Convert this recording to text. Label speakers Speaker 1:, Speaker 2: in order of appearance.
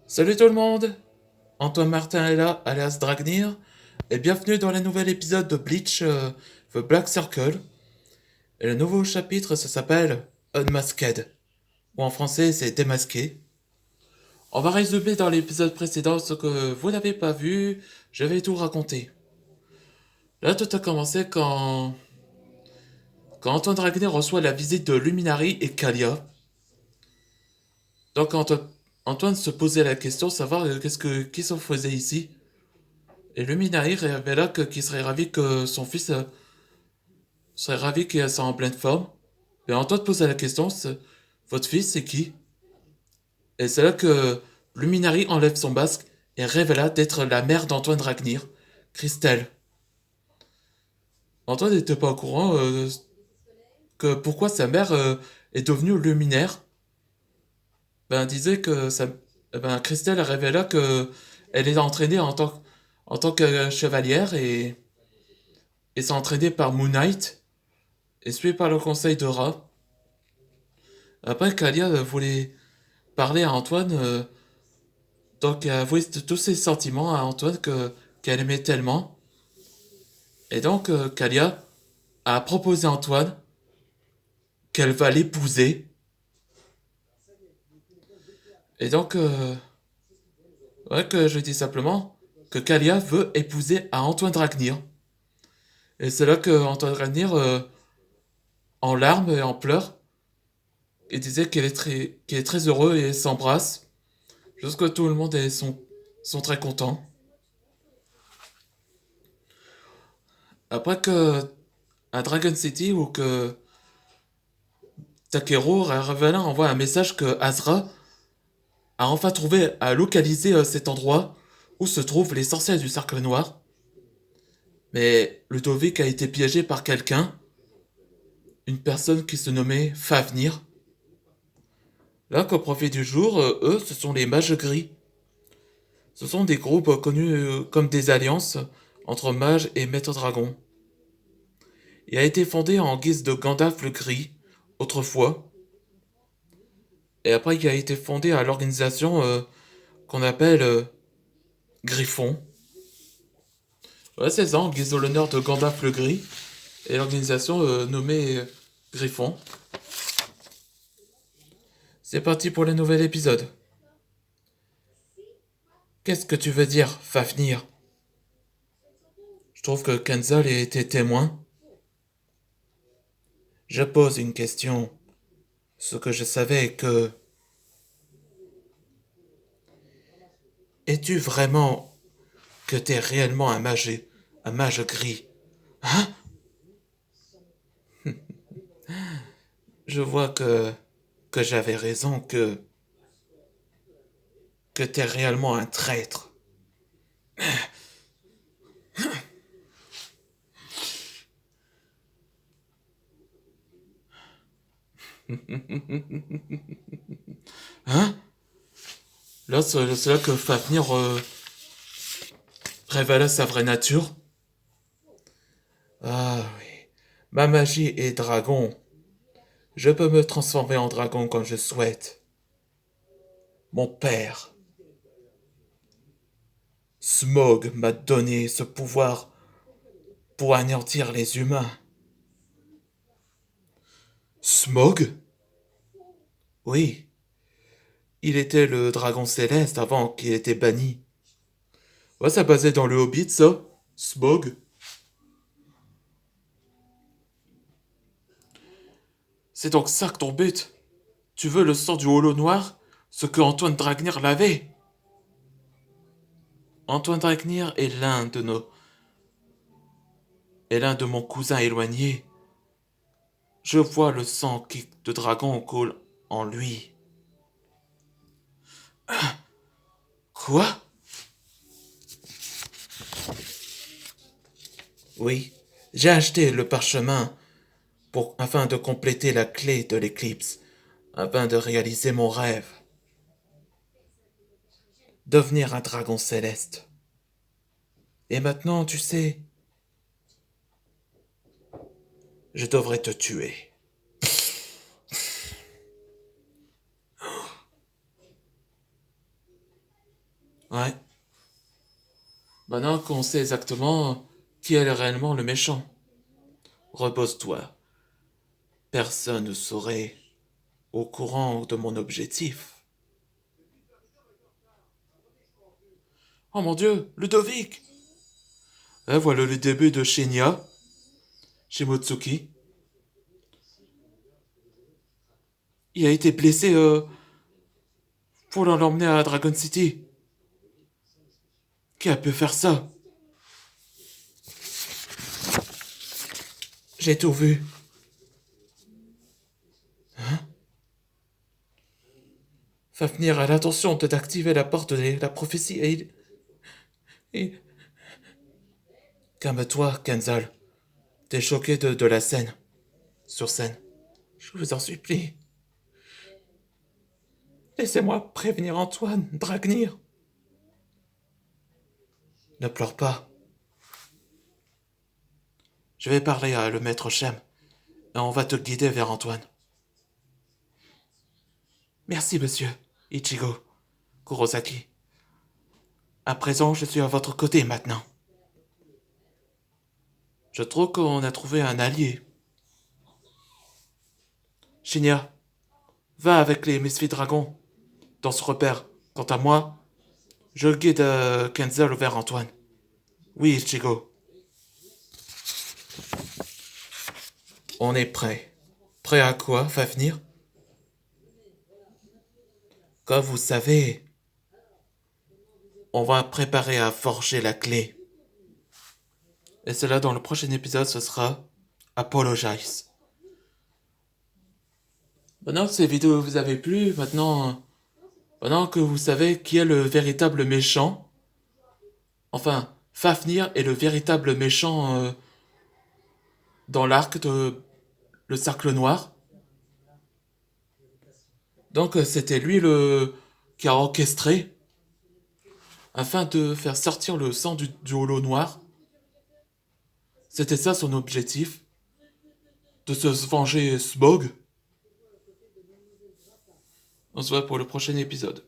Speaker 1: Salut tout le monde, Antoine Martin est là, alias Dragnir, et bienvenue dans le nouvel épisode de Bleach The Black Circle. Et le nouveau chapitre, ça s'appelle Unmasked, ou en français c'est Démasqué. On va résumer dans l'épisode précédent ce que vous n'avez pas vu, je vais tout raconter. Là tout a commencé quand Antoine Dragnir reçoit la visite de Luminari et Kalia. Donc Antoine se posait la question de savoir qu'est-ce qu'on faisait ici. Et Luminari révéla qu'il serait ravi que son fils serait ravi qu'il soit en pleine forme. Et Antoine posa la question, votre fils c'est qui? Et c'est là que Luminari enlève son masque et révéla d'être la mère d'Antoine Dragnir, Christelle. Antoine n'était pas au courant que pourquoi sa mère est devenue luminaire. Ben disait que Christelle révéla que elle est entraînée en tant que chevalière et s'est entraînée par Moon Knight et suivie par le conseil de Ra. Après, Kalia voulait parler à Antoine, donc elle a avoué tous ses sentiments à Antoine qu'elle aimait tellement. Et donc, Kalia a proposé à Antoine qu'elle va l'épouser. Et donc, ouais, que je dis simplement que Kalia veut épouser à Antoine Dragnir. Et c'est là que Antoine Dragnir, en larmes et en pleurs, il disait qu'il est très heureux et s'embrasse. Jusque tout le monde sont très contents. Après que à Dragon City où que Takeru Ravenna envoie un message que Azra a enfin trouvé à localiser cet endroit où se trouvent les sorcières du cercle noir. Mais Ludovic a été piégé par quelqu'un, une personne qui se nommait Favnir. Là, qu'au profit du jour, eux, ce sont les mages gris. Ce sont des groupes connus comme des alliances entre mages et maîtres dragons. Il a été fondé en guise de Gandalf le Gris, autrefois, et après il a été fondé à l'organisation qu'on appelle Griffon. Ouais, c'est ça, en guise de l'honneur de Gandalf le Gris, et l'organisation nommée Griffon. C'est parti pour le nouvel épisode. Qu'est-ce que tu veux dire, Fafnir? Je trouve que Kenzal était témoin. Je pose une question. Ce que je savais est que... Es-tu vraiment que t'es réellement un mage gris? Hein? Je vois que j'avais raison, que t'es réellement un traître. Hein? Là, c'est là que Fafnir révéla sa vraie nature. Ah oui, ma magie est dragon. Je peux me transformer en dragon quand je souhaite. Mon père, Smog, m'a donné ce pouvoir pour anéantir les humains. Smog? Oui, il était le dragon céleste avant qu'il était banni. Ouais, ça passait dans le Hobbit, ça. Smog. C'est donc ça que ton but. Tu veux le sang du holo noir, ce que Antoine Dragnir l'avait. Antoine Dragnir est l'un de mon cousin éloigné. Je vois le sang qui de dragon coule en lui. Quoi? Oui, j'ai acheté le parchemin afin de compléter la clé de l'éclipse, afin de réaliser mon rêve. Devenir un dragon céleste. Et maintenant, tu sais, je devrais te tuer. Ouais. Maintenant qu'on sait exactement qui est réellement le méchant. Repose-toi. Personne ne saurait au courant de mon objectif. Oh mon dieu, Ludovic! Et voilà le début de Shinya, Shimotsuki. Il a été blessé pour l'emmener à Dragon City. Qui a pu faire ça? J'ai tout vu. Fafnir a l'intention d'activer la porte de la prophétie et... Calme-toi, Kenzal. T'es choqué de la scène. Sur scène. Je vous en supplie. Laissez-moi prévenir Antoine, Dragnir. Ne pleure pas. Je vais parler à le maître Shem et on va te guider vers Antoine. Merci, monsieur, Ichigo, Kurosaki. À présent, je suis à votre côté maintenant. Je trouve qu'on a trouvé un allié. Shinya, va avec les Misfits Dragons dans ce repère. Quant à moi, je guide Kenzel vers Antoine. Oui, Ichigo. On est prêt. Prêt à quoi, Fafnir? Comme vous savez, on va préparer à forger la clé. Et cela dans le prochain épisode, ce sera Apologize. Maintenant que ces vidéos vous avez plu, maintenant que vous savez qui est le véritable méchant, enfin, Fafnir est le véritable méchant dans l'arc de le cercle noir. Donc c'était lui qui a orchestré afin de faire sortir le sang du holo noir. C'était ça son objectif, de se venger Smog. On se voit pour le prochain épisode.